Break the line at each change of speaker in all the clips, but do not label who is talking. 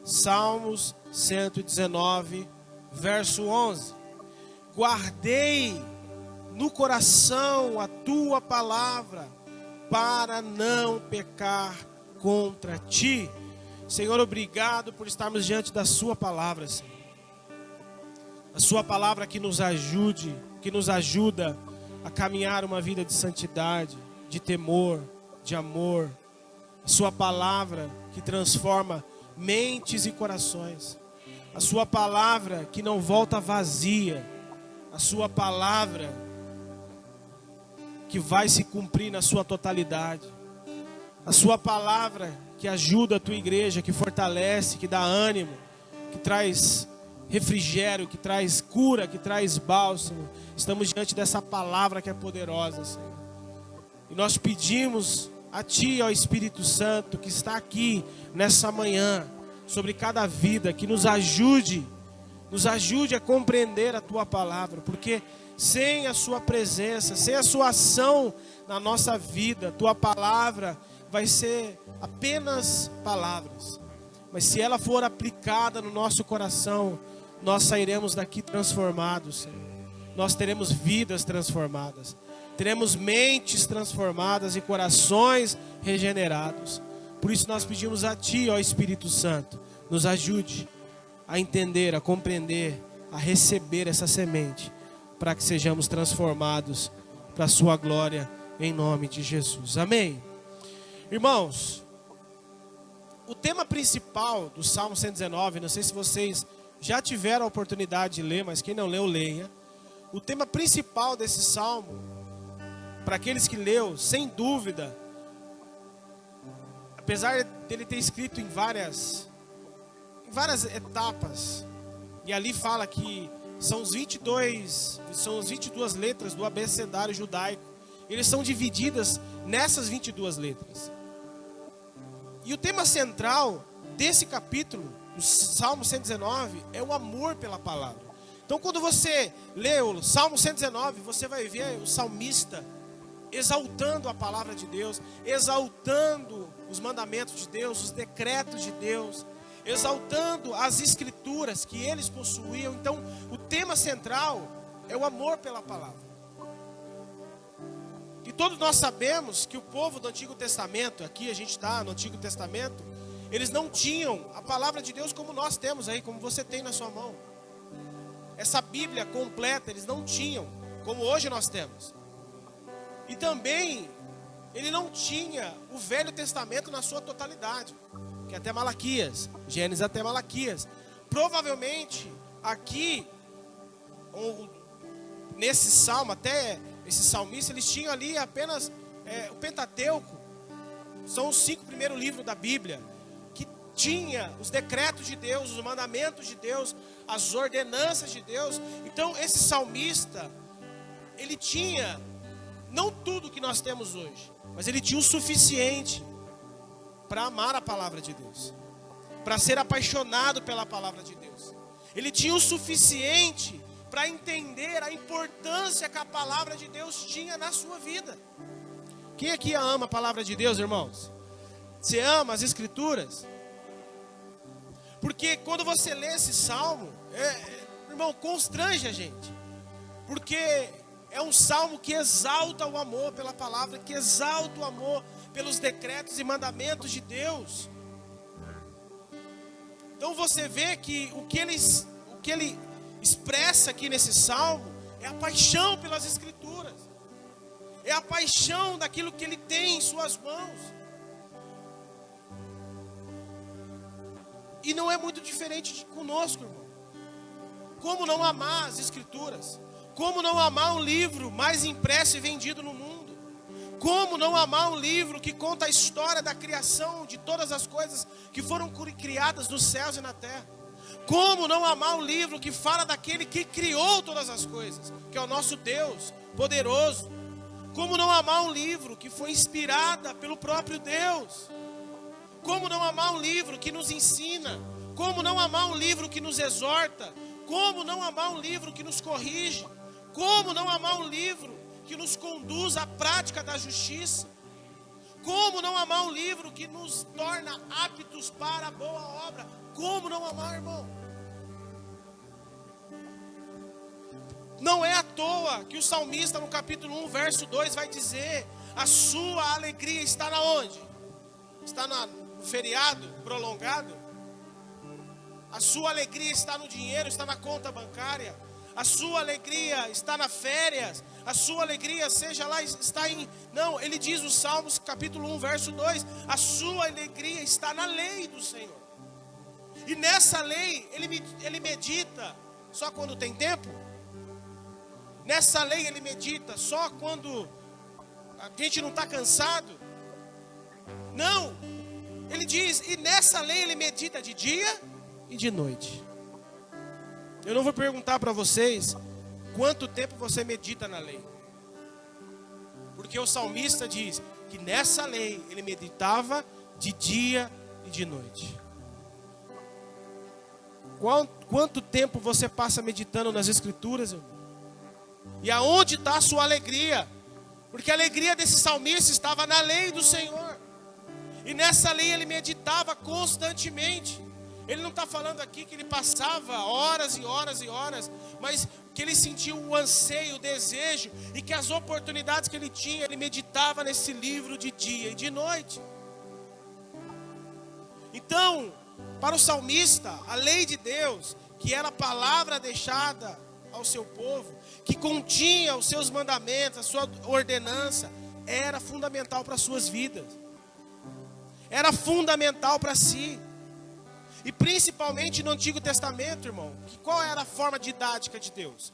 Salmos 119, verso 11. Guardei no coração a tua palavra, para não pecar contra ti. Senhor, obrigado por estarmos diante da sua palavra, Senhor. A sua palavra que nos ajuda a caminhar uma vida de santidade, de temor, de amor. A sua palavra que transforma mentes e corações. A sua palavra que não volta vazia. A sua palavra que vai se cumprir na sua totalidade. A sua palavra que ajuda a tua igreja, que fortalece, que dá ânimo, que traz refrigério, que traz cura, que traz bálsamo. Estamos diante dessa palavra que é poderosa, Senhor. E nós pedimos a Ti, ó Espírito Santo, que está aqui nessa manhã, sobre cada vida, que nos ajude a compreender a Tua palavra, porque sem a Sua presença, sem a Sua ação na nossa vida, Tua palavra vai ser apenas palavras. Mas se ela for aplicada no nosso coração, nós sairemos daqui transformados, Senhor. Nós teremos vidas transformadas, teremos mentes transformadas e corações regenerados. Por isso nós pedimos a Ti, ó Espírito Santo, nos ajude a entender, a compreender, a receber essa semente, para que sejamos transformados para a Sua glória, em nome de Jesus. Amém? Irmãos, o tema principal do Salmo 119, não sei se vocês já tiveram a oportunidade de ler, mas quem não leu, leia. O tema principal desse salmo, para aqueles que leu, sem dúvida, apesar dele ter escrito em várias etapas, e ali fala que são as 22 letras do abecedário judaico, eles são divididas nessas 22 letras. E o tema central desse capítulo, o Salmo 119, é o amor pela palavra. Então quando você lê o Salmo 119, você vai ver o salmista exaltando a palavra de Deus, exaltando os mandamentos de Deus, os decretos de Deus, exaltando as escrituras que eles possuíam. Então o tema central é o amor pela palavra. E todos nós sabemos que o povo do Antigo Testamento, aqui a gente está no Antigo Testamento, eles não tinham a palavra de Deus como nós temos aí, como você tem na sua mão. Essa Bíblia completa, eles não tinham, como hoje nós temos. E também, ele não tinha o Velho Testamento na sua totalidade, que é até Malaquias, Gênesis até Malaquias. Provavelmente, aqui, nesse salmo, até esse salmista, eles tinham ali apenas o Pentateuco. São os 5 primeiros livros da Bíblia, que tinha os decretos de Deus, os mandamentos de Deus, as ordenanças de Deus. Então esse salmista, ele tinha não tudo que nós temos hoje, mas ele tinha o suficiente para amar a palavra de Deus, para ser apaixonado pela palavra de Deus. Ele tinha o suficiente para entender a importância que a palavra de Deus tinha na sua vida. Quem aqui ama a palavra de Deus, irmãos? Você ama as escrituras? Porque quando você lê esse salmo, irmão, constrange a gente. Porque é um salmo que exalta o amor pela palavra, que exalta o amor pelos decretos e mandamentos de Deus. Então você vê que o que ele expressa aqui nesse salmo é a paixão pelas escrituras. É a paixão daquilo que ele tem em suas mãos. E não é muito diferente conosco, irmão. Como não amar as escrituras? Como não amar um livro mais impresso e vendido no mundo? Como não amar um livro que conta a história da criação de todas as coisas que foram criadas nos céus e na terra? Como não amar um livro que fala daquele que criou todas as coisas, que é o nosso Deus poderoso? Como não amar um livro que foi inspirado pelo próprio Deus? Como não amar um livro que nos ensina? Como não amar um livro que nos exorta? Como não amar um livro que nos corrige? Como não amar um livro que nos conduz à prática da justiça? Como não amar um livro que nos torna aptos para a boa obra? Como não amar, irmão? Não é à toa que o salmista no capítulo 1, verso 2 vai dizer: a sua alegria está na onde? Está no feriado prolongado? A sua alegria está no dinheiro, está na conta bancária? A sua alegria está nas férias? A sua alegria, seja lá, está em... Não, ele diz no Salmos capítulo 1, verso 2: a sua alegria está na lei do Senhor. E nessa lei, ele medita só quando tem tempo? Nessa lei ele medita só quando a gente não está cansado? Não, ele diz, e nessa lei ele medita de dia e de noite. Eu não vou perguntar para vocês quanto tempo você medita na lei, porque o salmista diz que nessa lei ele meditava de dia e de noite. Quanto tempo você passa meditando nas escrituras, irmão? E aonde está a sua alegria? Porque a alegria desse salmista estava na lei do Senhor, e nessa lei ele meditava constantemente. Ele não está falando aqui que ele passava horas e horas e horas, mas que ele sentiu o anseio, o desejo, e que as oportunidades que ele tinha, ele meditava nesse livro de dia e de noite. Então, para o salmista, a lei de Deus, que era a palavra deixada ao seu povo, que continha os seus mandamentos, a sua ordenança, era fundamental para as suas vidas, era fundamental para si. E principalmente no Antigo Testamento, irmão, qual era a forma didática de Deus?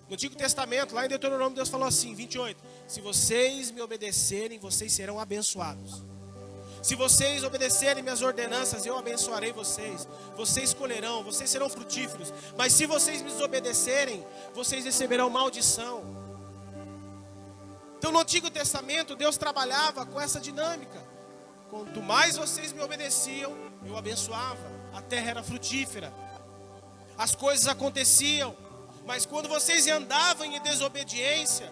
No Antigo Testamento, lá em Deuteronômio, Deus falou assim, 28, se vocês me obedecerem, vocês serão abençoados. Se vocês obedecerem minhas ordenanças, eu abençoarei vocês. Vocês colherão, vocês serão frutíferos. Mas se vocês me desobedecerem, vocês receberão maldição. Então no Antigo Testamento, Deus trabalhava com essa dinâmica. Quanto mais vocês me obedeciam, eu abençoava. A terra era frutífera, as coisas aconteciam. Mas quando vocês andavam em desobediência,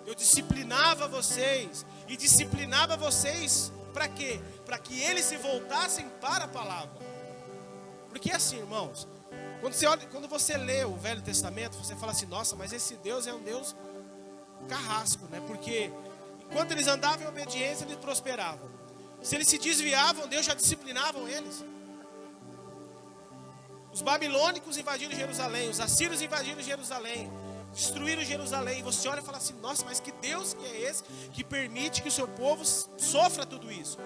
eu disciplinava vocês. E disciplinava vocês para quê? Para que eles se voltassem para a palavra. Porque assim, irmãos, quando você lê o Velho Testamento, você fala assim, nossa, mas esse Deus é um Deus carrasco, né? Porque enquanto eles andavam em obediência, eles prosperavam. Se eles se desviavam, Deus já disciplinava eles. Os babilônicos invadiram Jerusalém, os assírios invadiram Jerusalém, destruíram Jerusalém. E você olha e fala assim, nossa, mas que Deus que é esse que permite que o seu povo sofra tudo isso?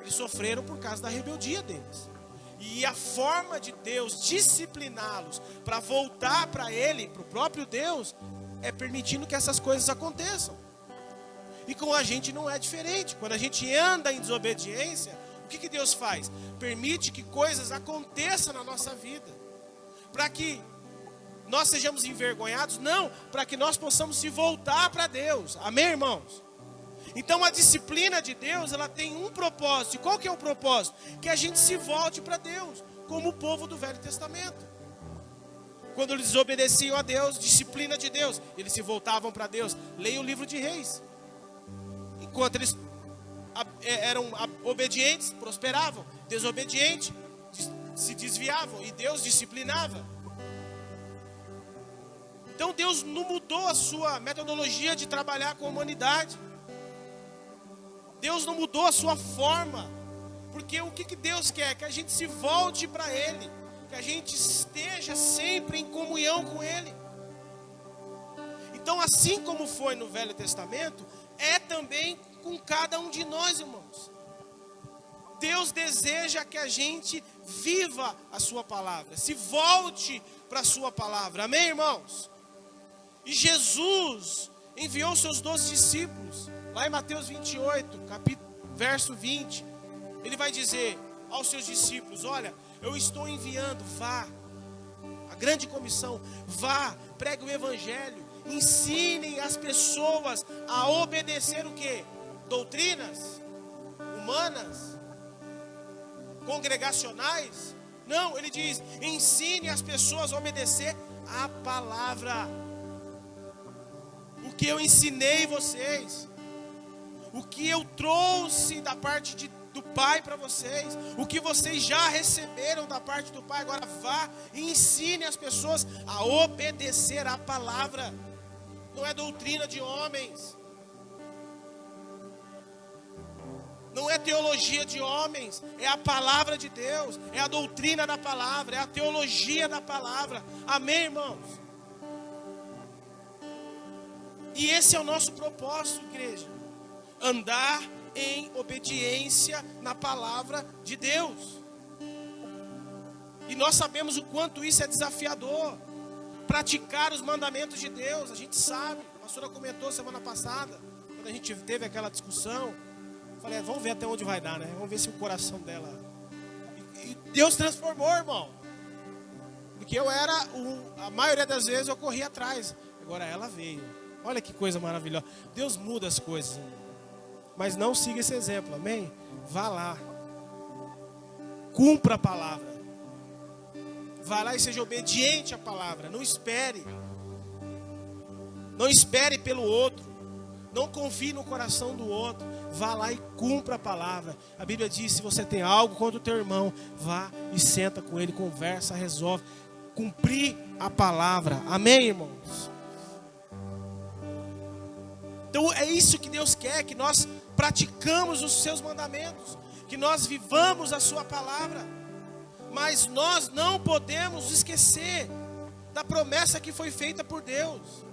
Eles sofreram por causa da rebeldia deles. E a forma de Deus discipliná-los para voltar para Ele, para o próprio Deus, é permitindo que essas coisas aconteçam. E com a gente não é diferente. Quando a gente anda em desobediência, o que Deus faz? Permite que coisas aconteçam na nossa vida. Para que nós sejamos envergonhados? Não, para que nós possamos se voltar para Deus. Amém, irmãos? Então a disciplina de Deus, ela tem um propósito. E qual que é o propósito? Que a gente se volte para Deus, como o povo do Velho Testamento. Quando eles desobedeciam a Deus, disciplina de Deus, eles se voltavam para Deus. Leia o livro de Reis. Enquanto eles eram obedientes, prosperavam. Desobedientes, se desviavam. E Deus disciplinava. Então Deus não mudou a sua metodologia de trabalhar com a humanidade. Deus não mudou a sua forma. Porque o que Deus quer? Que a gente se volte para Ele. Que a gente esteja sempre em comunhão com Ele. Então, assim como foi no Velho Testamento, é também com cada um de nós, irmãos. Deus deseja que a gente viva a sua palavra, se volte para a sua palavra. Amém, irmãos? E Jesus enviou seus 12 discípulos, lá em Mateus 28, verso 20. Ele vai dizer aos seus discípulos, olha, eu estou enviando, vá, a grande comissão, vá, pregue o evangelho, ensinem as pessoas a obedecer o quê? Doutrinas humanas, congregacionais? Não, ele diz, ensine as pessoas a obedecer a palavra. O que eu ensinei vocês, o que eu trouxe da parte do Pai para vocês, o que vocês já receberam da parte do Pai. Agora vá e ensine as pessoas a obedecer à palavra. Não é doutrina de homens, não é teologia de homens, é a palavra de Deus, é a doutrina da palavra, é a teologia da palavra. Amém, irmãos? E esse é o nosso propósito, igreja: andar em obediência na palavra de Deus. E nós sabemos o quanto isso é desafiador. Praticar os mandamentos de Deus, a gente sabe. A pastora comentou semana passada, quando a gente teve aquela discussão. Falei, vamos ver até onde vai dar, né? Vamos ver se o coração dela... E Deus transformou, irmão. Porque a maioria das vezes eu corri atrás. Agora ela veio. Olha que coisa maravilhosa. Deus muda as coisas, irmão. Mas não siga esse exemplo, amém? Vá lá. Cumpra a palavra. Vá lá e seja obediente à palavra. Não espere. Não espere pelo outro. Não confie no coração do outro. Vá lá e cumpra a palavra. A Bíblia diz: se você tem algo contra o teu irmão, vá e senta com ele, conversa, resolve. Cumprir a palavra. Amém, irmãos? Então é isso que Deus quer, que nós praticamos os seus mandamentos, que nós vivamos a sua palavra. Mas nós não podemos esquecer da promessa que foi feita por Deus.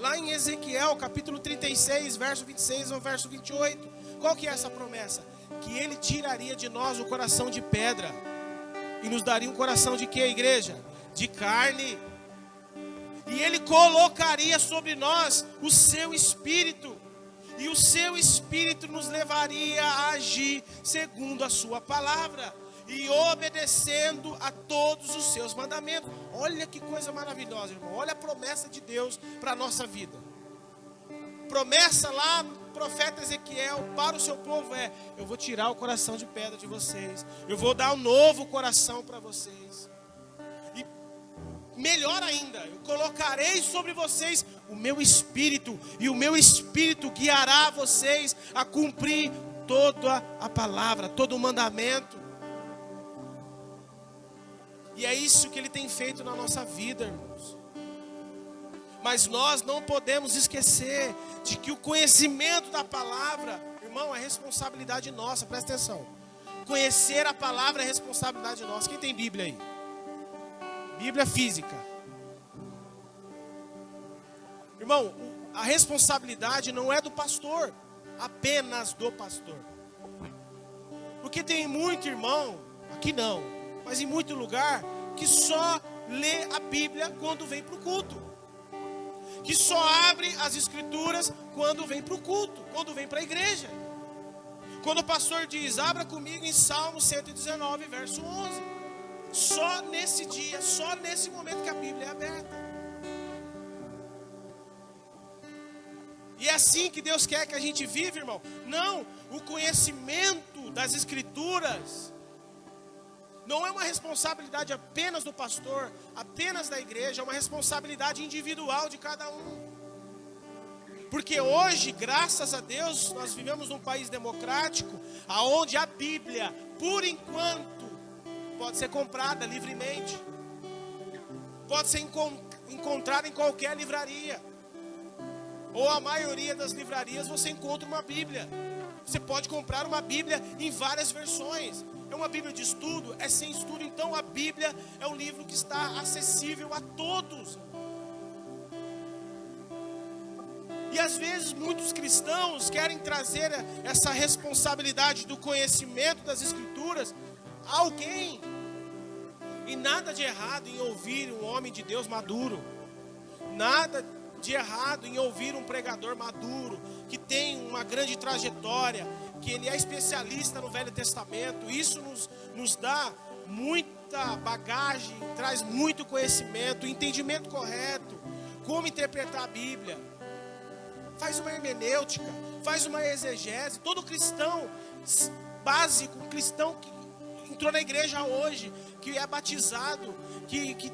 Lá em Ezequiel, capítulo 36, verso 26 ao verso 28. Qual que é essa promessa? Que Ele tiraria de nós o coração de pedra e nos daria um coração de quê, igreja? De carne. E Ele colocaria sobre nós o seu Espírito. E o seu Espírito nos levaria a agir segundo a sua palavra e obedecendo a todos os seus mandamentos. Olha que coisa maravilhosa, irmão. Olha a promessa de Deus para a nossa vida. Promessa lá do profeta Ezequiel para o seu povo é: eu vou tirar o coração de pedra de vocês, eu vou dar um novo coração para vocês. E melhor ainda, eu colocarei sobre vocês o meu Espírito, e o meu Espírito guiará vocês a cumprir toda a palavra, todo o mandamento. E é isso que Ele tem feito na nossa vida, irmãos. Mas nós não podemos esquecer de que o conhecimento da palavra, irmão, é responsabilidade nossa, presta atenção. Conhecer a palavra é responsabilidade nossa. Quem tem Bíblia aí? Bíblia física. Irmão, a responsabilidade não é do pastor, apenas do pastor. Porque tem muito irmão, aqui não, mas em muito lugar, que só lê a Bíblia quando vem para o culto. Que só abre as escrituras quando vem para o culto, quando vem para a igreja. Quando o pastor diz: abra comigo em Salmo 119, verso 11. Só nesse dia, só nesse momento que a Bíblia é aberta. E é assim que Deus quer que a gente viva, irmão. Não, o conhecimento das escrituras não é uma responsabilidade apenas do pastor, apenas da igreja, é uma responsabilidade individual de cada um. Porque hoje, graças a Deus, nós vivemos num país democrático, aonde a Bíblia, por enquanto, pode ser comprada livremente. Pode ser encontrada em qualquer livraria. Ou a maioria das livrarias você encontra uma Bíblia. Você pode comprar uma Bíblia em várias versões. É uma Bíblia de estudo? É sem estudo. Então a Bíblia é um livro que está acessível a todos. E às vezes muitos cristãos querem trazer essa responsabilidade do conhecimento das Escrituras a alguém. E nada de errado em ouvir um homem de Deus maduro. Nada de errado em ouvir um pregador maduro, que tem uma grande trajetória, que ele é especialista no Velho Testamento. Isso nos dá muita bagagem, traz muito conhecimento, entendimento correto, como interpretar a Bíblia. Faz uma hermenêutica, faz uma exegese. Todo cristão básico, um cristão que entrou na igreja hoje, que é batizado, que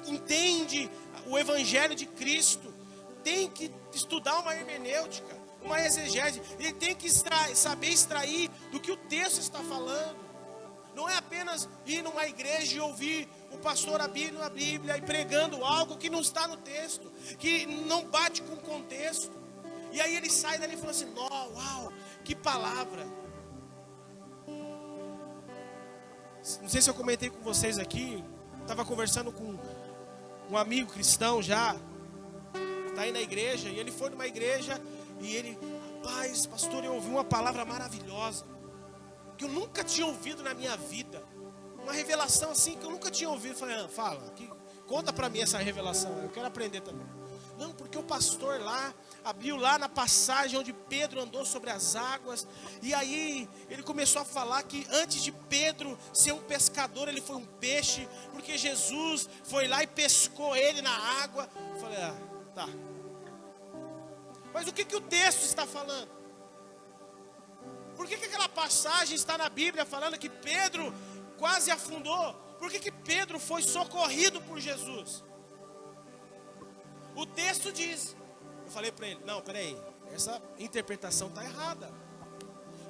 entende o Evangelho de Cristo, tem que estudar uma hermenêutica, uma exegese. Ele tem que saber extrair do que o texto está falando. Não é apenas ir numa igreja e ouvir o pastor abrindo a Bíblia e pregando algo que não está no texto, que não bate com o contexto. E aí ele sai dali e fala assim: uau, que palavra. Não sei se eu comentei com vocês aqui, estava conversando com um amigo cristão já, está aí na igreja, e ele foi numa igreja e ele: rapaz, pastor, eu ouvi uma palavra maravilhosa, que eu nunca tinha ouvido na minha vida, uma revelação assim que eu nunca tinha ouvido. Eu falei: fala, conta para mim essa revelação, eu quero aprender também. Não, porque o pastor lá abriu lá na passagem onde Pedro andou sobre as águas, e aí ele começou a falar que antes de Pedro ser um pescador, ele foi um peixe, porque Jesus foi lá e pescou ele na água. Eu falei: tá. Mas o que o texto está falando? Por que aquela passagem está na Bíblia falando que Pedro quase afundou? Por que Pedro foi socorrido por Jesus? O texto diz. Eu falei para ele: não, peraí, essa interpretação está errada.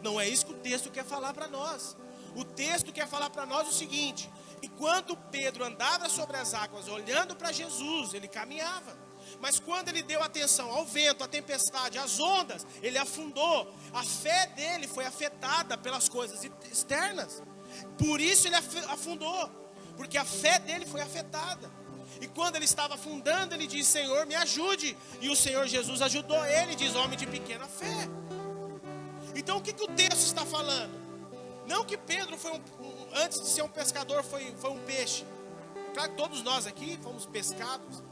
Não é isso que o texto quer falar para nós. O texto quer falar para nós o seguinte: enquanto Pedro andava sobre as águas olhando para Jesus, ele caminhava. Mas quando ele deu atenção ao vento, à tempestade, às ondas, ele afundou. A fé dele foi afetada pelas coisas externas. Por isso ele afundou, porque a fé dele foi afetada. E quando ele estava afundando, ele disse: Senhor, me ajude. E o Senhor Jesus ajudou ele, diz: homem de pequena fé. Então o que o texto está falando? Não que Pedro foi antes de ser um pescador foi um peixe. Claro que todos nós aqui fomos pescados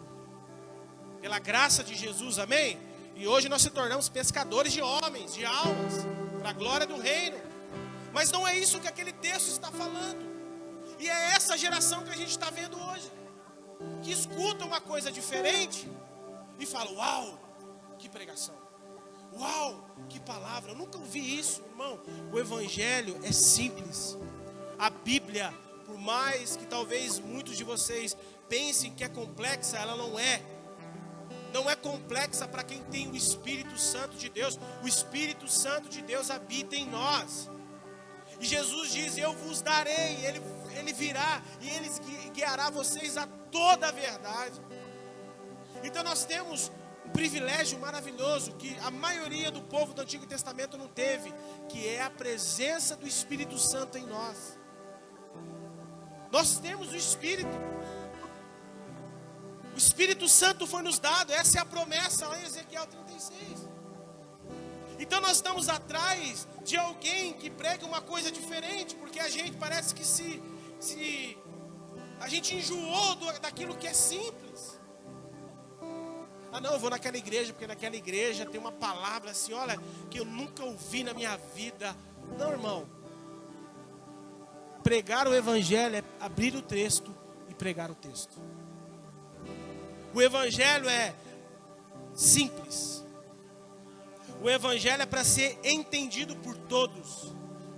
pela graça de Jesus, amém? E hoje nós se tornamos pescadores de homens, de almas, para a glória do reino. Mas não é isso que aquele texto está falando. E é essa geração que a gente está vendo hoje, que escuta uma coisa diferente e fala: uau, que pregação, uau, que palavra, eu nunca ouvi isso, irmão. O evangelho é simples. A Bíblia, por mais que talvez muitos de vocês pensem que é complexa, ela não é. Não é complexa para quem tem o Espírito Santo de Deus. O Espírito Santo de Deus habita em nós. E Jesus diz: eu vos darei, Ele virá e Ele guiará vocês a toda a verdade. Então nós temos um privilégio maravilhoso que a maioria do povo do Antigo Testamento não teve, que é a presença do Espírito Santo em nós. Nós temos o Espírito. O Espírito Santo foi nos dado, essa é a promessa lá em Ezequiel 36. Então nós estamos atrás de alguém que pregue uma coisa diferente, porque a gente parece que a gente enjoou daquilo que é simples. Não, eu vou naquela igreja, porque naquela igreja tem uma palavra assim, olha, que eu nunca ouvi na minha vida. Não, irmão. Pregar o evangelho é abrir o texto e pregar o texto. O evangelho é simples. O evangelho é para ser entendido por todos,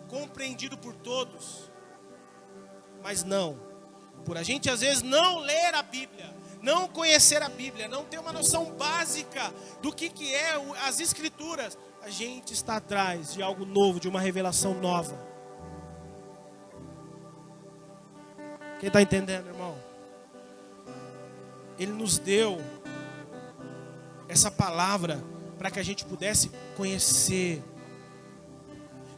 compreendido por todos. Mas não, por a gente às vezes não ler a Bíblia, não conhecer a Bíblia, não ter uma noção básica do que é as Escrituras, a gente está atrás de algo novo, de uma revelação nova. Quem está entendendo, irmão? Ele nos deu essa palavra para que a gente pudesse conhecer,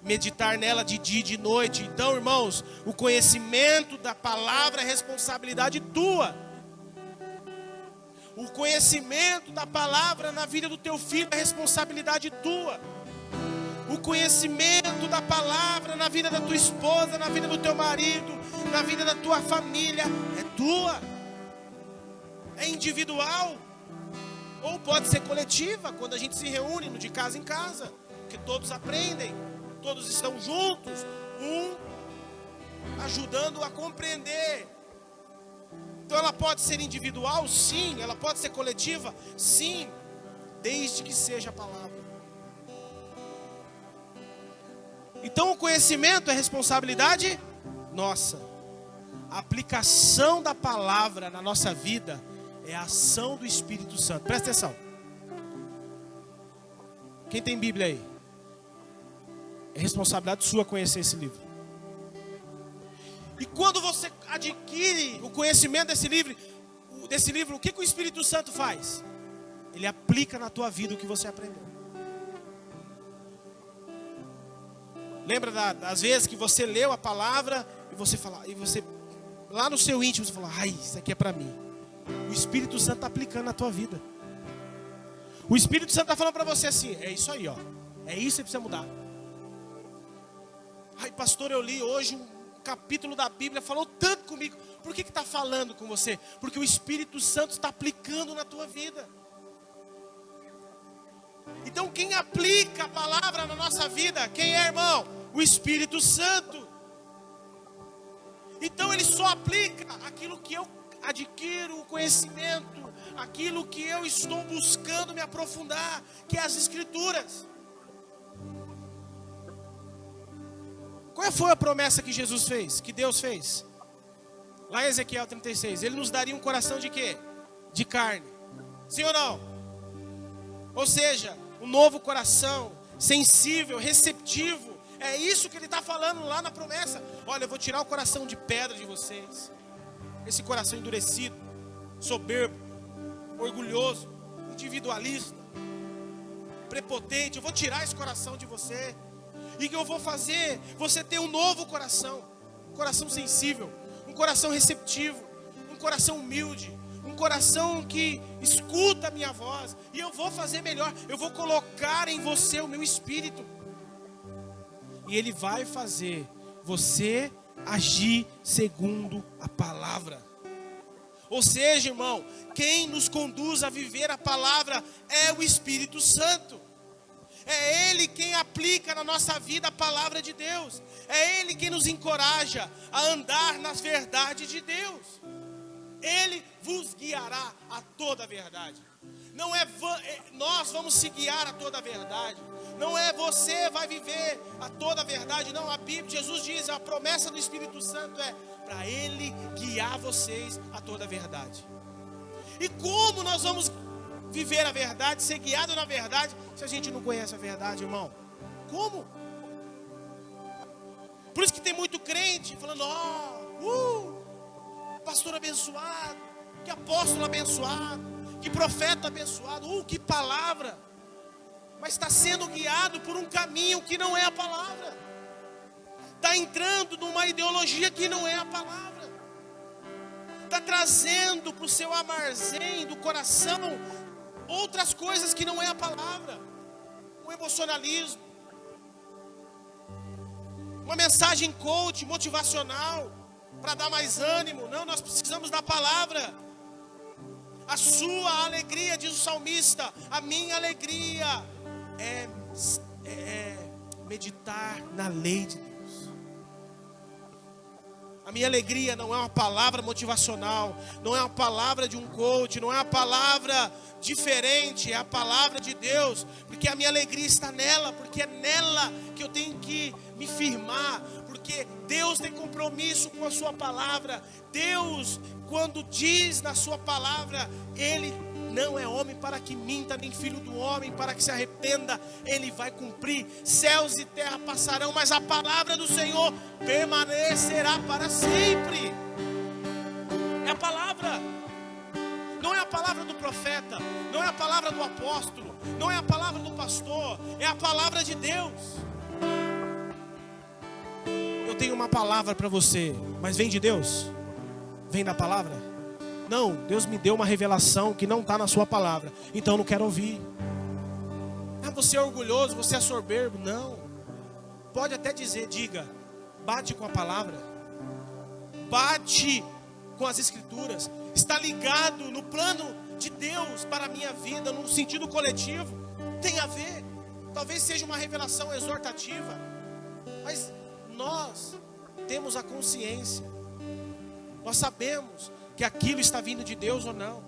meditar nela de dia e de noite. Então, irmãos, o conhecimento da palavra é responsabilidade tua. O conhecimento da palavra na vida do teu filho é responsabilidade tua. O conhecimento da palavra na vida da tua esposa, na vida do teu marido, na vida da tua família é tua. É individual, ou pode ser coletiva, quando a gente se reúne de casa em casa, que todos aprendem, todos estão juntos, ajudando a compreender. Então ela pode ser individual, sim. Ela pode ser coletiva, sim, desde que seja a palavra. Então o conhecimento é responsabilidade nossa. A aplicação da palavra na nossa vida é a ação do Espírito Santo. Presta atenção. Quem tem Bíblia aí? É responsabilidade sua conhecer esse livro. E quando você adquire o conhecimento desse livro, o que o Espírito Santo faz? Ele aplica na tua vida o que você aprendeu. Lembra das vezes que você leu a palavra e você lá no seu íntimo você fala: ai, isso aqui é para mim. O Espírito Santo está aplicando na tua vida. O Espírito Santo está falando para você assim: é isso aí, ó. É isso que você precisa mudar. Ai, pastor, eu li hoje um capítulo da Bíblia, falou tanto comigo. Por que está falando com você? Porque o Espírito Santo está aplicando na tua vida. Então quem aplica a palavra na nossa vida, quem é, irmão? O Espírito Santo. Então ele só aplica aquilo que eu adquiro o conhecimento, aquilo que eu estou buscando me aprofundar, que é as Escrituras. Qual foi a promessa que Jesus fez, que Deus fez? Lá em Ezequiel 36, ele nos daria um coração de quê? De carne. Sim ou não? Ou seja, um novo coração, sensível, receptivo. É isso que ele está falando lá na promessa. Olha, eu vou tirar o coração de pedra de vocês. Esse coração endurecido, soberbo, orgulhoso, individualista, prepotente. Eu vou tirar esse coração de você. E o que eu vou fazer? Você ter um novo coração. Um coração sensível, um coração receptivo, um coração humilde, um coração que escuta a minha voz. E eu vou fazer melhor. Eu vou colocar em você o meu espírito. E ele vai fazer você agir segundo a palavra. Ou seja, irmão, quem nos conduz a viver a palavra é o Espírito Santo. É Ele quem aplica na nossa vida a palavra de Deus. É Ele quem nos encoraja a andar nas verdades de Deus. Ele vos guiará a toda a verdade. Não é nós vamos se guiar a toda a verdade. Não é você vai viver a toda a verdade. Não, a Bíblia, Jesus diz, a promessa do Espírito Santo é para Ele guiar vocês a toda a verdade. E como nós vamos viver a verdade, ser guiado na verdade, se a gente não conhece a verdade, irmão? Como? Por isso que tem muito crente falando: pastor abençoado, que apóstolo abençoado, que profeta abençoado, que palavra. Mas está sendo guiado por um caminho que não é a palavra. Está entrando numa ideologia que não é a palavra. Está trazendo para o seu armazém do coração outras coisas que não é a palavra. Um emocionalismo, uma mensagem coach, motivacional, para dar mais ânimo. Não, nós precisamos da palavra. A sua alegria, diz o salmista, a minha alegria é meditar na lei de Deus. A minha alegria não é uma palavra motivacional, não é uma palavra de um coach, não é uma palavra diferente, é a palavra de Deus, porque a minha alegria está nela, porque é nela que eu tenho que me firmar, porque Deus tem compromisso com a sua palavra. Deus, quando diz na sua palavra, Ele não é homem para que minta, nem filho do homem para que se arrependa. Ele vai cumprir. Céus e terra passarão, mas a palavra do Senhor permanecerá para sempre. É a palavra. Não é a palavra do profeta, não é a palavra do apóstolo, não é a palavra do pastor, é a palavra de Deus. Eu tenho uma palavra para você, mas vem de Deus? Vem da palavra? Não, Deus me deu uma revelação que não está na sua palavra, então eu não quero ouvir. Você é orgulhoso, você é soberbo. Não, pode até diga, bate com a palavra, bate com as Escrituras, está ligado no plano de Deus para a minha vida, no sentido coletivo, tem a ver. Talvez seja uma revelação exortativa, mas nós temos a consciência, nós sabemos que aquilo está vindo de Deus ou não.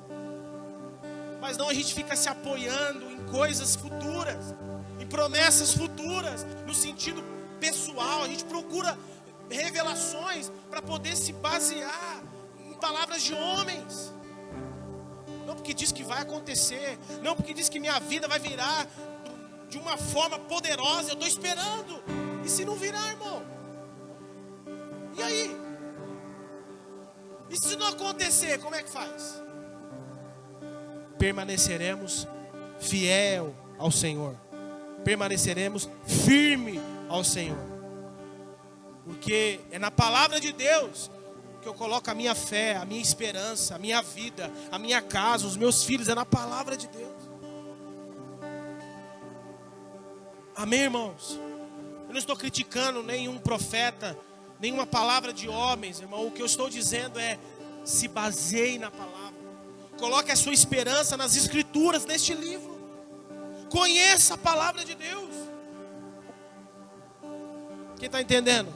Mas não a gente fica se apoiando em coisas futuras, em promessas futuras, no sentido pessoal. A gente procura revelações para poder se basear em palavras de homens. Não porque diz que vai acontecer, não porque diz que minha vida vai virar de uma forma poderosa. Eu estou esperando. E se não virar, irmão? E aí? E se não acontecer, como é que faz? Permaneceremos fiel ao Senhor. Permaneceremos firme ao Senhor. Porque é na palavra de Deus que eu coloco a minha fé, a minha esperança, a minha vida, a minha casa, os meus filhos. É na palavra de Deus. Amém, irmãos? Eu não estou criticando nenhum profeta, nenhuma palavra de homens, irmão. O que eu estou dizendo é: se baseie na palavra. Coloque a sua esperança nas escrituras, neste livro. Conheça a palavra de Deus. Quem está entendendo?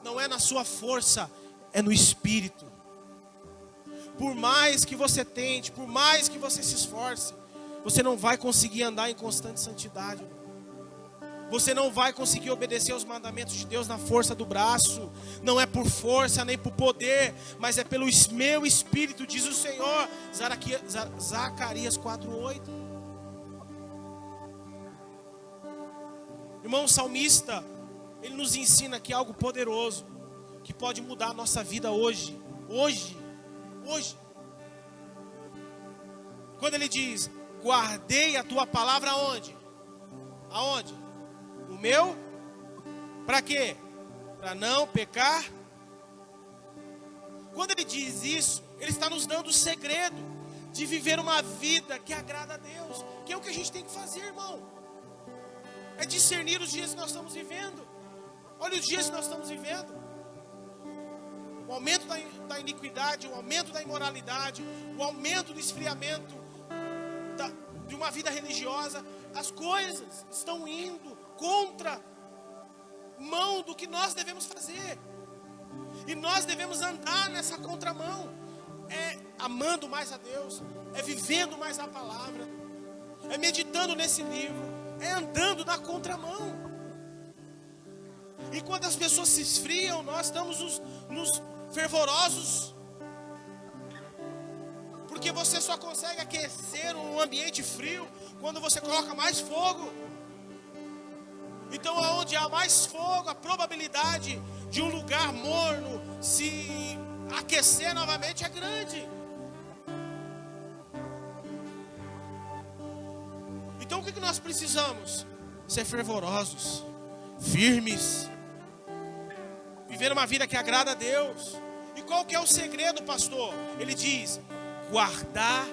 Não é na sua força, é no Espírito. Por mais que você tente, por mais que você se esforce, você não vai conseguir andar em constante santidade. Você não vai conseguir obedecer aos mandamentos de Deus na força do braço. Não é por força nem por poder, mas é pelo meu Espírito, diz o Senhor. Zacarias 4:8. Irmão, o salmista, ele nos ensina aqui algo poderoso, que pode mudar a nossa vida hoje. Hoje. Quando ele diz: guardei a tua palavra aonde? Aonde? No meu? Para quê? Para não pecar. Quando ele diz isso, ele está nos dando o segredo de viver uma vida que agrada a Deus, que é o que a gente tem que fazer, irmão. É discernir os dias que nós estamos vivendo. Olha os dias que nós estamos vivendo. O aumento da iniquidade, o aumento da imoralidade, o aumento do esfriamento de uma vida religiosa. As coisas estão indo contra mão do que nós devemos fazer. E nós devemos andar nessa contramão. É amando mais a Deus, é vivendo mais a palavra, é meditando nesse livro, é andando na contramão. E quando as pessoas se esfriam, nós estamos nos fervorosos. Porque você só consegue aquecer um ambiente frio quando você coloca mais fogo. Então, onde há mais fogo, a probabilidade de um lugar morno se aquecer novamente é grande. Então, o que nós precisamos? Ser fervorosos, firmes, viver uma vida que agrada a Deus. E qual que é o segredo, pastor? Ele diz: guardar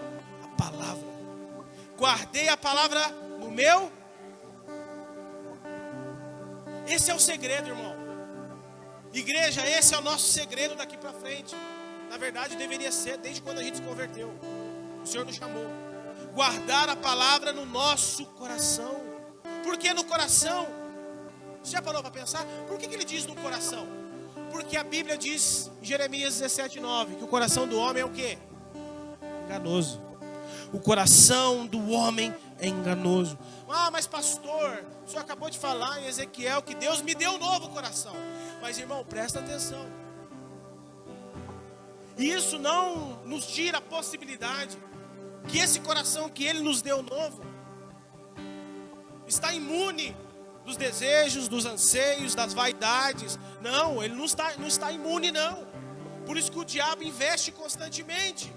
a palavra. Guardei a palavra no meu. Esse é o segredo, irmão. Igreja, esse é o nosso segredo daqui para frente. Na verdade, deveria ser desde quando a gente se converteu. O Senhor nos chamou. Guardar a palavra no nosso coração. Por que no coração? Você já parou para pensar? Por que ele diz no coração? Porque a Bíblia diz em Jeremias 17:9 que o coração do homem é o quê? Enganoso. O coração do homem é enganoso. Ah, mas pastor, o senhor acabou de falar em Ezequiel que Deus me deu um novo coração. Mas, irmão, presta atenção. Isso não nos tira a possibilidade que esse coração que Ele nos deu novo está imune dos desejos, dos anseios, das vaidades. Não, ele não está imune, não. Por isso que o diabo investe constantemente.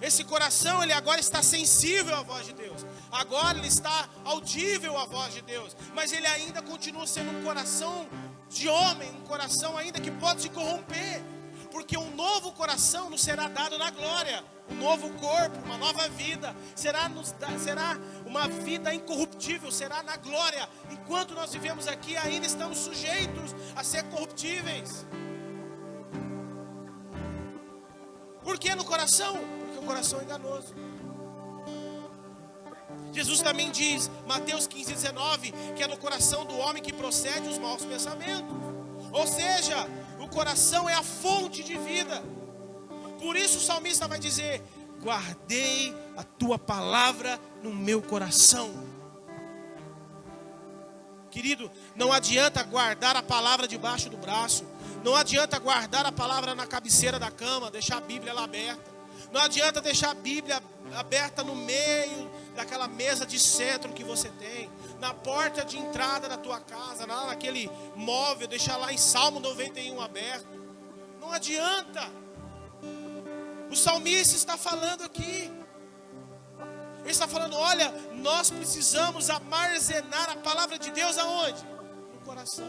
Esse coração, ele agora está sensível à voz de Deus. Agora ele está audível à voz de Deus. Mas ele ainda continua sendo um coração de homem, um coração ainda que pode se corromper. Porque um novo coração nos será dado na glória. Um novo corpo, uma nova vida. Será uma vida incorruptível, será na glória. Enquanto nós vivemos aqui, ainda estamos sujeitos a ser corruptíveis. Por que no coração? Porque o coração é enganoso. Jesus também diz, Mateus 15:19, que é no coração do homem que procede os maus pensamentos. Ou seja, o coração é a fonte de vida. Por isso o salmista vai dizer: guardei a tua palavra no meu coração. Querido, não adianta guardar a palavra debaixo do braço. Não adianta guardar a palavra na cabeceira da cama, deixar a Bíblia lá aberta. Não adianta deixar a Bíblia aberta no meio daquela mesa de centro que você tem, na porta de entrada da tua casa, lá naquele móvel, deixar lá em Salmo 91 aberto. Não adianta. O salmista está falando aqui. Ele está falando, olha, nós precisamos armazenar a palavra de Deus aonde? No coração.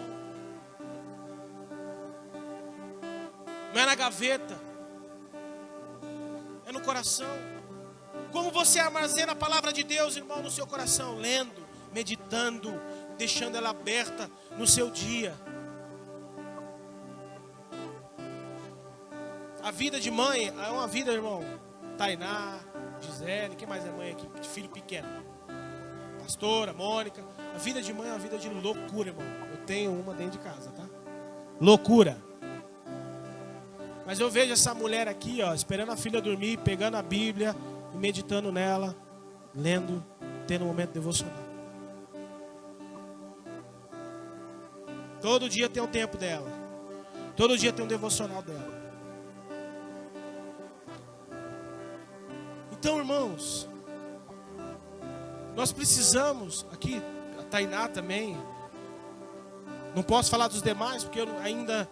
Não é na gaveta. É no coração. Como você armazena a palavra de Deus, irmão, no seu coração? Lendo, meditando, deixando ela aberta no seu dia. A vida de mãe é uma vida, irmão. Tainá, Gisele, quem mais é mãe aqui? De filho pequeno. Pastora, Mônica. A vida de mãe é uma vida de loucura, irmão. Eu tenho uma dentro de casa, tá? Loucura. Mas eu vejo essa mulher aqui, ó, esperando a filha dormir, pegando a Bíblia e meditando nela, lendo, tendo um momento devocional. Todo dia tem um tempo dela. Todo dia tem um devocional dela. Então, irmãos, nós precisamos, aqui, a Tainá também, não posso falar dos demais, porque eu ainda,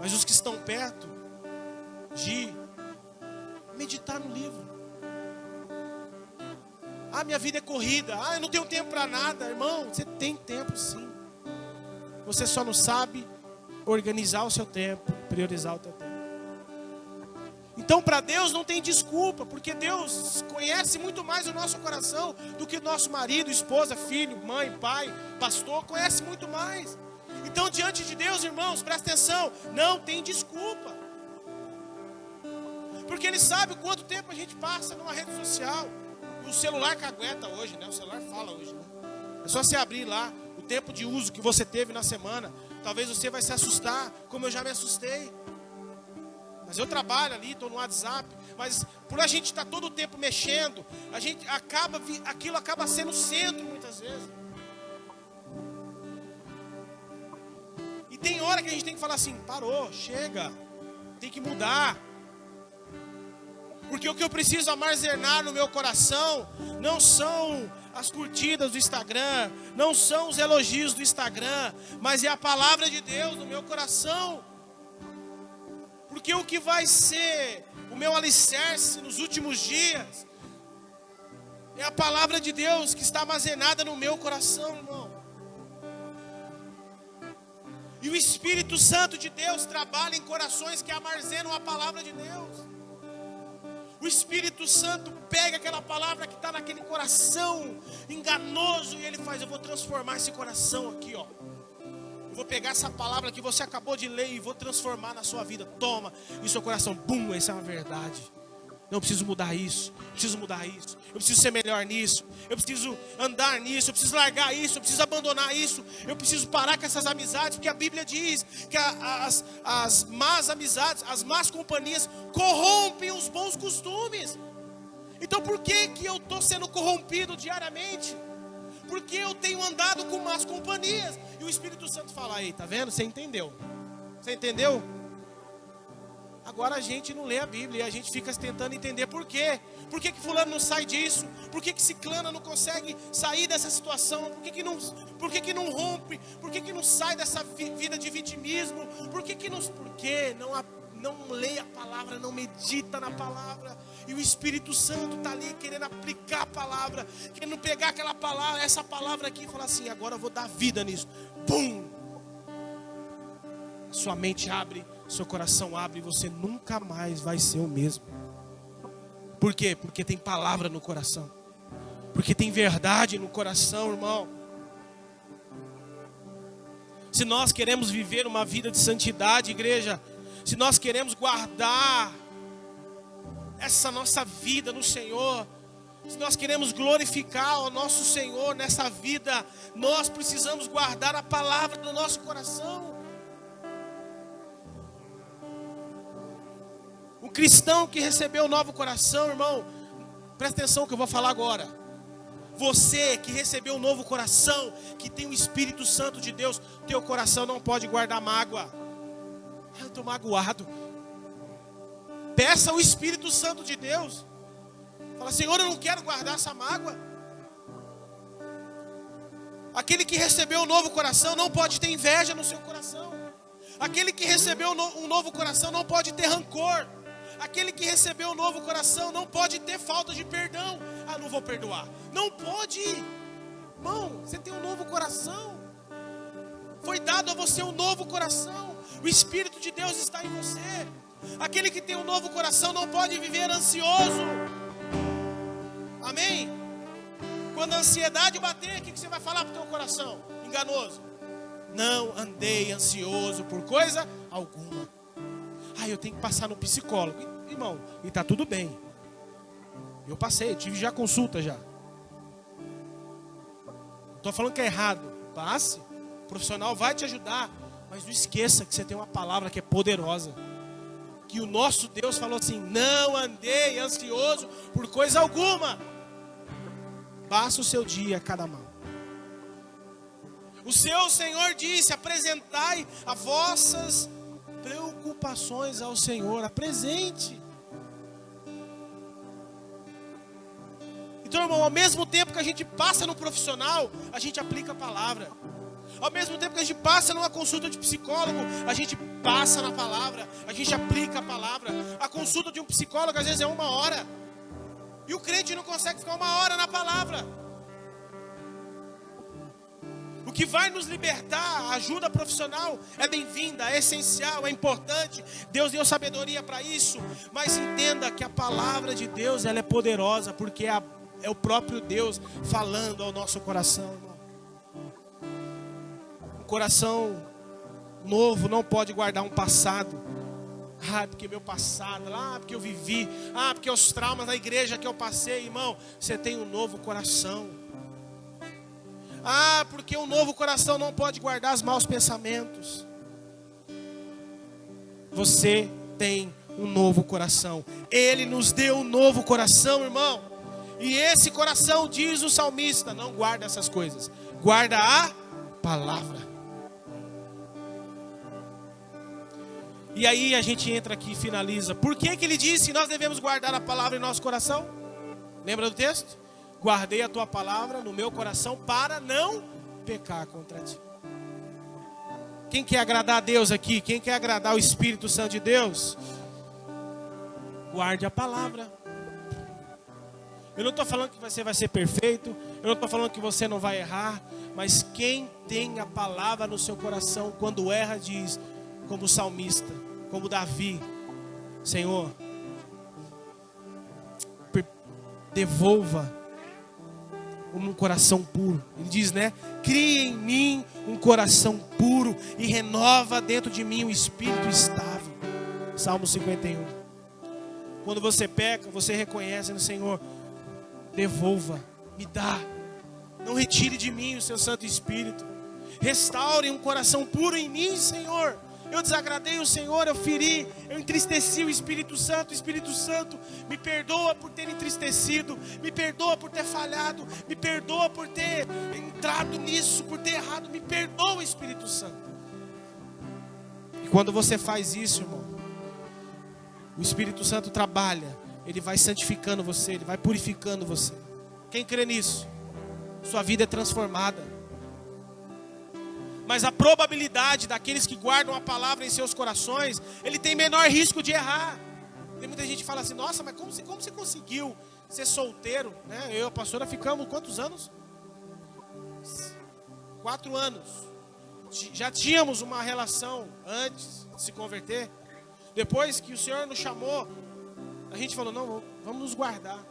mas os que estão perto, de meditar no livro. Ah, minha vida é corrida, ah, eu não tenho tempo para nada. Irmão, você tem tempo sim. Você só não sabe organizar o seu tempo, priorizar o teu tempo. Então, para Deus não tem desculpa, porque Deus conhece muito mais o nosso coração do que o nosso marido, esposa, filho, mãe, pai, pastor, conhece muito mais. Então, diante de Deus, irmãos, presta atenção, não tem desculpa. Porque Ele sabe quanto tempo a gente passa numa rede social. O celular cagueta hoje, né? O celular fala hoje, né? É só você abrir lá o tempo de uso que você teve na semana. Talvez você vai se assustar, como eu já me assustei. Mas eu trabalho ali, estou no WhatsApp. Mas por a gente estar todo o tempo mexendo, a gente aquilo acaba sendo centro muitas vezes. E tem hora que a gente tem que falar assim, parou, chega, tem que mudar. Porque o que eu preciso armazenar no meu coração não são as curtidas do Instagram, não são os elogios do Instagram, mas é a palavra de Deus no meu coração. Porque o que vai ser o meu alicerce nos últimos dias é a palavra de Deus que está armazenada no meu coração, irmão. E o Espírito Santo de Deus trabalha em corações que armazenam a palavra de Deus. O Espírito Santo pega aquela palavra que está naquele coração enganoso e ele faz, eu vou transformar esse coração aqui, ó. Eu vou pegar essa palavra que você acabou de ler e vou transformar na sua vida. Toma, em seu coração, bum, essa é uma verdade. Não, eu preciso mudar isso, preciso mudar isso. Eu preciso ser melhor nisso. Eu preciso andar nisso, eu preciso largar isso, eu preciso abandonar isso. Eu preciso parar com essas amizades, porque a Bíblia diz que as más amizades, as más companhias corrompem os bons costumes. Então por que eu estou sendo corrompido diariamente? Porque eu tenho andado com más companhias. E o Espírito Santo fala, aí, tá vendo? Você entendeu? Você entendeu? Agora a gente não lê a Bíblia e a gente fica tentando entender por quê. Por que fulano não sai disso? Por que ciclana não consegue sair dessa situação? Por que não rompe? Por que não sai dessa vida de vitimismo? Por que não lê a palavra, não medita na palavra? E o Espírito Santo está ali querendo aplicar a palavra, querendo pegar aquela palavra, essa palavra aqui e falar assim, agora eu vou dar vida nisso. Pum! Sua mente abre, seu coração abre e você nunca mais vai ser o mesmo. Por quê? Porque tem palavra no coração. Porque tem verdade no coração, irmão. Se nós queremos viver uma vida de santidade, igreja, se nós queremos guardar essa nossa vida no Senhor, se nós queremos glorificar o nosso Senhor nessa vida, nós precisamos guardar a palavra do nosso coração. O cristão que recebeu o novo coração, irmão, presta atenção que eu vou falar agora. Você que recebeu um novo coração, que tem o Espírito Santo de Deus, teu coração não pode guardar mágoa. Eu estou magoado. Peça o Espírito Santo de Deus. Fala, Senhor, eu não quero guardar essa mágoa. Aquele que recebeu um novo coração não pode ter inveja no seu coração. Aquele que recebeu um novo coração não pode ter rancor. Aquele que recebeu um novo coração não pode ter falta de perdão. Ah, não vou perdoar. Não pode. Irmão, você tem um novo coração. Foi dado a você um novo coração. O Espírito de Deus está em você. Aquele que tem um novo coração não pode viver ansioso. Amém? Quando a ansiedade bater, o que você vai falar para o teu coração? Enganoso. Não andei ansioso por coisa alguma. Ah, eu tenho que passar no psicólogo. Irmão, e está tudo bem. Eu passei, tive já consulta já. Estou falando que é errado. Passe. O profissional vai te ajudar. Mas não esqueça que você tem uma palavra que é poderosa. Que o nosso Deus falou assim: não andei ansioso por coisa alguma. Passa o seu dia a cada mão. O seu Senhor disse: apresentai as vossas preocupações ao Senhor. Apresente. Então, irmão, ao mesmo tempo que a gente passa no profissional, a gente aplica a palavra. Ao mesmo tempo que a gente passa numa consulta de psicólogo, a gente passa na palavra, a gente aplica a palavra. A consulta de um psicólogo às vezes é 1 hora. E o crente não consegue ficar 1 hora na palavra. O que vai nos libertar, a ajuda profissional, é bem-vinda, é essencial, é importante. Deus deu sabedoria para isso. Mas entenda que a palavra de Deus, ela é poderosa, porque é o próprio Deus falando ao nosso coração, irmão. Um coração novo não pode guardar um passado. Ah, porque meu passado, porque eu vivi, porque os traumas da igreja que eu passei, irmão. Você tem um novo coração. Porque um novo coração não pode guardar os maus pensamentos. Você tem um novo coração. Ele nos deu um novo coração, irmão. E esse coração, diz o salmista, não guarda essas coisas. Guarda a palavra. E aí a gente entra aqui e finaliza. Por que ele disse que nós devemos guardar a palavra em nosso coração? Lembra do texto? Guardei a tua palavra no meu coração para não pecar contra ti. Quem quer agradar a Deus aqui? Quem quer agradar o Espírito Santo de Deus? Guarde a palavra. Eu não estou falando que você vai ser perfeito. Eu não estou falando que você não vai errar. Mas quem tem a palavra no seu coração, quando erra, diz, como o salmista, como Davi: Senhor, devolva um coração puro. Ele diz, né? Cria em mim um coração puro e renova dentro de mim um espírito estável. Salmo 51. Quando você peca, você reconhece no Senhor: devolva, me dá. Não retire de mim o seu Santo Espírito. Restaure um coração puro em mim, Senhor. Eu desagradei o Senhor, eu feri, eu entristeci o Espírito Santo. Espírito Santo, me perdoa por ter entristecido, me perdoa por ter falhado, me perdoa por ter entrado nisso, por ter errado. Me perdoa, Espírito Santo. E quando você faz isso, irmão, o Espírito Santo trabalha, ele vai santificando você, ele vai purificando você. Quem crê nisso? Sua vida é transformada. Mas a probabilidade daqueles que guardam a palavra em seus corações, ele tem menor risco de errar. Tem muita gente que fala assim: nossa, mas como você conseguiu ser solteiro? Né? Eu e a pastora ficamos quantos anos? 4 anos. Já tínhamos uma relação antes de se converter. Depois que o Senhor nos chamou, a gente falou: não, vamos nos guardar.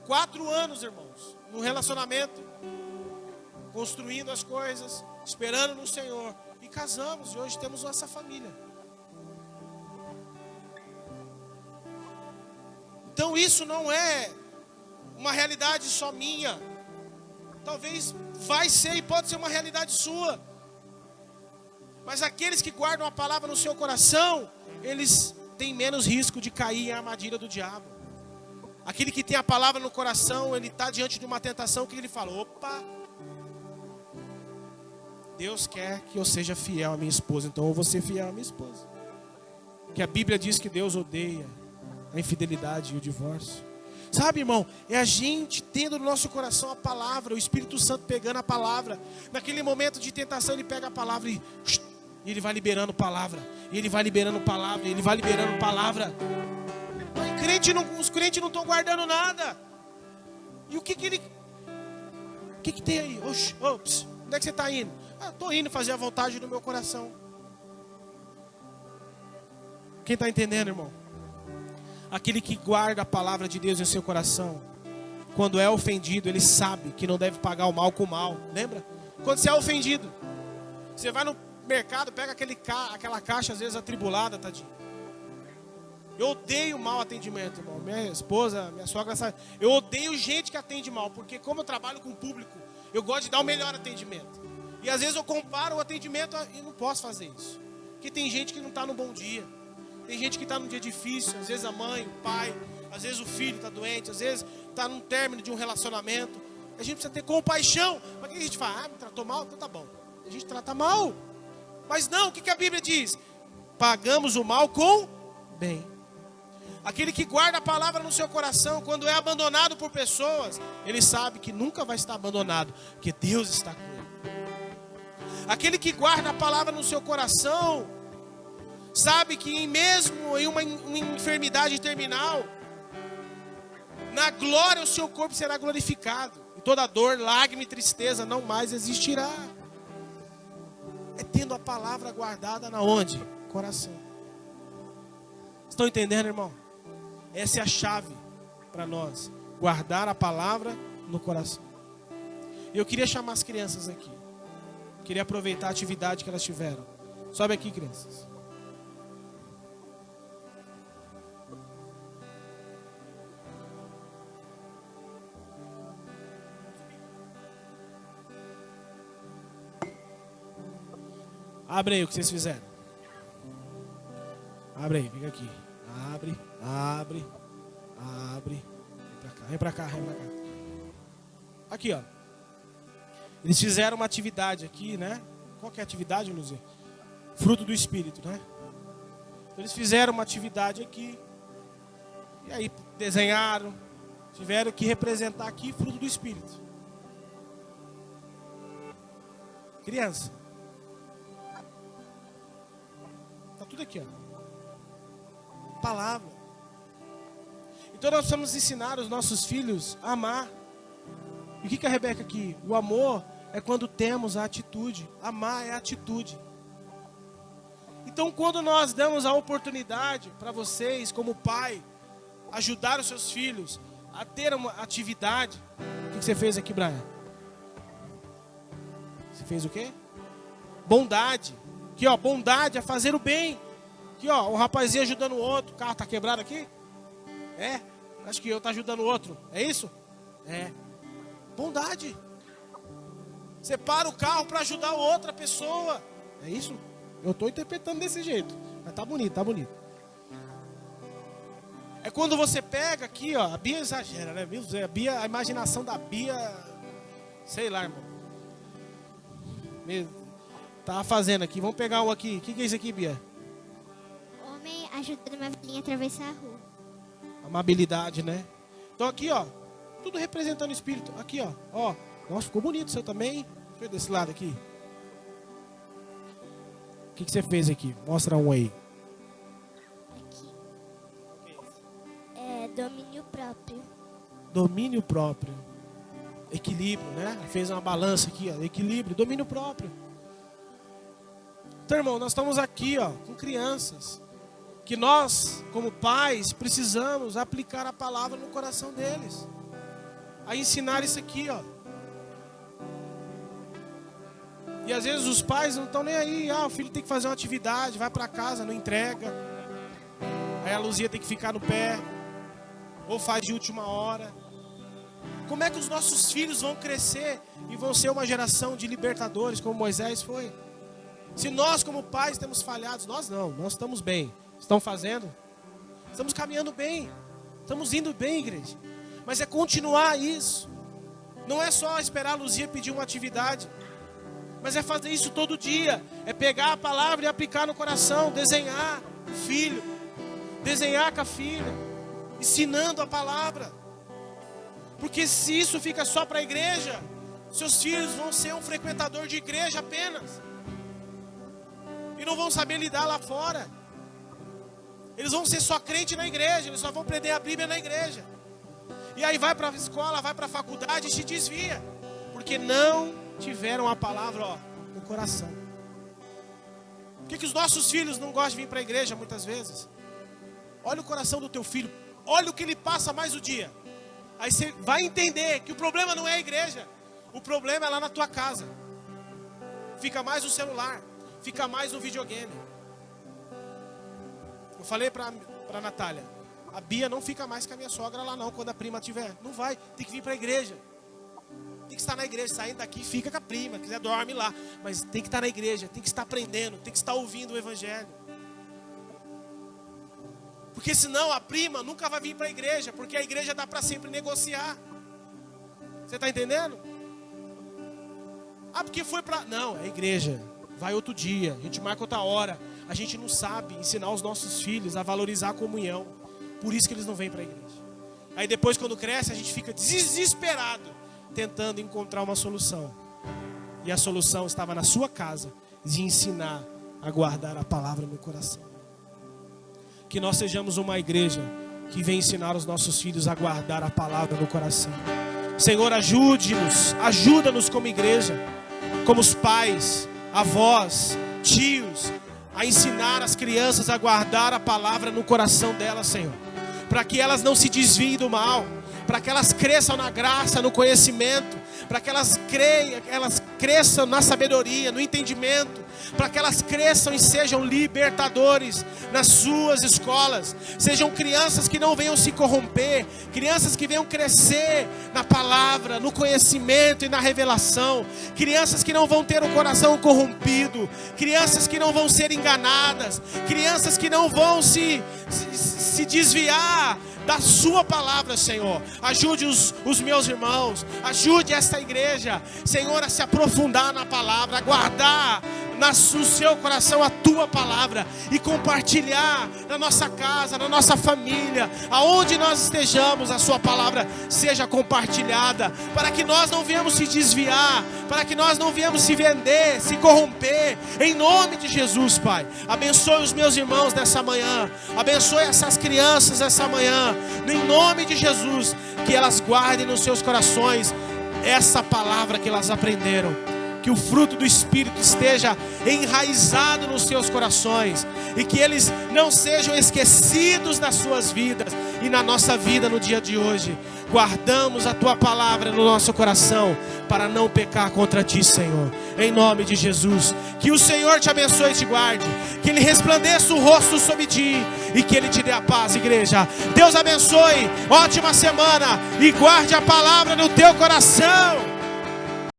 4 anos, irmãos, num relacionamento, construindo as coisas, esperando no Senhor, e casamos, e hoje temos nossa família. Então isso não é uma realidade só minha. Talvez vai ser e pode ser uma realidade sua. Mas aqueles que guardam a palavra no seu coração, eles têm menos risco de cair em armadilha do diabo. Aquele que tem a palavra no coração, ele está diante de uma tentação, que ele fala: opa, Deus quer que eu seja fiel à minha esposa, então eu vou ser fiel à minha esposa. Que a Bíblia diz que Deus odeia a infidelidade e o divórcio. Sabe, irmão, é a gente tendo no nosso coração a palavra, o Espírito Santo pegando a palavra. Naquele momento de tentação, ele pega a palavra e ele vai liberando palavra. E ele vai liberando palavra, e ele vai liberando palavra. Os crentes não estão guardando nada. E o que tem aí? Ops, onde é que você está indo? Estou indo fazer a vontade do meu coração. Quem está entendendo, irmão? Aquele que guarda a palavra de Deus em seu coração, quando é ofendido, ele sabe que não deve pagar o mal com o mal. Lembra? Quando você é ofendido, você vai no mercado, pega aquela caixa às vezes atribulada, tadinho. Eu odeio mau atendimento, irmão. Minha esposa, minha sogra sabe. Eu odeio gente que atende mal, porque como eu trabalho com o público, eu gosto de dar o melhor atendimento. E às vezes eu comparo o atendimento e não posso fazer isso. Porque tem gente que não está no bom dia. Tem gente que está num dia difícil, às vezes a mãe, o pai, às vezes o filho está doente, às vezes está num término de um relacionamento. A gente precisa ter compaixão. Mas o que a gente fala? Me tratou mal? Então tá bom. A gente trata mal. Mas não, o que a Bíblia diz? Pagamos o mal com bem. Aquele que guarda a palavra no seu coração, quando é abandonado por pessoas, ele sabe que nunca vai estar abandonado, porque Deus está com ele. Aquele que guarda a palavra no seu coração, sabe que mesmo em uma enfermidade terminal, na glória o seu corpo será glorificado. E toda dor, lágrima e tristeza não mais existirá. É tendo a palavra guardada na onde? Coração. Estão entendendo, irmão? Essa é a chave para nós. Guardar a palavra no coração. E eu queria chamar as crianças aqui. Queria aproveitar a atividade que elas tiveram. Sobe aqui, crianças. Abre aí o que vocês fizeram. Abre aí, fica aqui. Abre. Vem pra cá. Aqui, ó. Eles fizeram uma atividade aqui, né? Qual que é a atividade, Luzia? Fruto do Espírito, né? Eles fizeram uma atividade aqui. E aí desenharam. Tiveram que representar aqui fruto do Espírito. Criança. Tá tudo aqui, ó. Palavra. Então nós precisamos ensinar os nossos filhos a amar. E o que a Rebeca aqui? O amor é quando temos a atitude. Amar é atitude. Então quando nós damos a oportunidade para vocês, como pai, ajudar os seus filhos a ter uma atividade. O que você fez aqui, Brian? Você fez o quê? Bondade. Aqui, ó, bondade é fazer o bem. Aqui, ó, um rapazinho ajudando o outro. O carro tá quebrado aqui? É. Acho que eu tá ajudando o outro. É isso? É. Bondade. Você para o carro para ajudar outra pessoa. É isso? Eu estou interpretando desse jeito. Mas tá bonito, tá bonito. É quando você pega aqui, ó. A Bia exagera, né? A imaginação da Bia. Sei lá, irmão. Tá fazendo aqui. Vamos pegar um aqui. O que é isso aqui, Bia?
Homem ajudando uma velhinha a atravessar a rua.
Amabilidade, né? Então aqui, ó. Tudo representando o Espírito. Aqui, ó. Ó. Nossa, ficou bonito o seu também. Deixa eu ver desse lado aqui. O que você fez aqui? Mostra um aí.
Aqui. É domínio próprio.
Domínio próprio. Equilíbrio, né? Fez uma balança aqui, ó. Equilíbrio, domínio próprio. Então, irmão, nós estamos aqui, ó, com crianças. Que nós, como pais, precisamos aplicar a palavra no coração deles. A ensinar isso aqui, ó. E às vezes os pais não estão nem aí. O filho tem que fazer uma atividade, vai para casa, não entrega. Aí a Luzia tem que ficar no pé. Ou faz de última hora. Como é que os nossos filhos vão crescer e vão ser uma geração de libertadores, como Moisés foi? Se nós como pais temos falhado, nós não, nós estamos bem. Estão fazendo? Estamos caminhando bem. Estamos indo bem, igreja. Mas é continuar isso. Não é só esperar a Luzia pedir uma atividade. Mas é fazer isso todo dia. É pegar a palavra e aplicar no coração. Desenhar o filho. Desenhar com a filha. ensinando a palavra. Porque se isso fica só para a igreja, seus filhos vão ser um frequentador de igreja apenas. E não vão saber lidar lá fora. Eles vão ser só crente na igreja, eles só vão aprender a Bíblia na igreja. E aí vai para a escola, vai para a faculdade e se desvia. Porque não tiveram a palavra no coração. Por que os nossos filhos não gostam de vir para a igreja muitas vezes? Olha o coração do teu filho, olha o que ele passa mais o dia. Aí você vai entender que o problema não é a igreja. O problema é lá na tua casa. Fica mais no celular, fica mais no videogame. Eu falei para a Natália, a Bia não fica mais com a minha sogra lá não, quando a prima tiver. Não vai, tem que vir para a igreja. Tem que estar na igreja, saindo daqui fica com a prima, quiser dorme lá. Mas tem que estar na igreja, tem que estar aprendendo, tem que estar ouvindo o evangelho. Porque senão a prima nunca vai vir para a igreja, porque a igreja dá para sempre negociar. Você está entendendo? Ah, porque foi para... Não, é a igreja. Vai outro dia, a gente marca outra hora. A gente não sabe ensinar os nossos filhos a valorizar a comunhão. Por isso que eles não vêm para a igreja. Aí depois quando cresce a gente fica desesperado, tentando encontrar uma solução. E a solução estava na sua casa, de ensinar a guardar a palavra no coração. Que nós sejamos uma igreja que vem ensinar os nossos filhos a guardar a palavra no coração. Senhor, ajude-nos, ajuda-nos como igreja, como os pais, avós, tios, a ensinar as crianças a guardar a palavra no coração delas, Senhor. Para que elas não se desviem do mal, para que elas cresçam na graça, no conhecimento, para que elas cresçam na sabedoria, no entendimento, para que elas cresçam e sejam libertadores nas suas escolas. Sejam crianças que não venham se corromper, crianças que venham crescer na palavra, no conhecimento e na revelação, crianças que não vão ter o coração corrompido, crianças que não vão ser enganadas, crianças que não vão se desviar da sua palavra, Senhor. Ajude os meus irmãos, ajude esta igreja, Senhor, a se aprofundar na palavra, a guardar no seu coração a tua palavra e compartilhar na nossa casa, na nossa família, aonde nós estejamos, a sua palavra seja compartilhada, para que nós não venhamos se desviar, para que nós não venhamos se vender, se corromper, em nome de Jesus, Pai. Abençoe os meus irmãos nessa manhã, abençoe essas crianças essa manhã, em nome de Jesus, que elas guardem nos seus corações essa palavra que elas aprenderam. Que o fruto do Espírito esteja enraizado nos seus corações e que eles não sejam esquecidos das suas vidas e na nossa vida no dia de hoje. Guardamos a tua palavra no nosso coração para não pecar contra ti, Senhor. Em nome de Jesus. Que o Senhor te abençoe e te guarde. Que Ele resplandeça o rosto sobre ti e que Ele te dê a paz, igreja. Deus abençoe. Ótima semana e guarde a palavra no teu coração.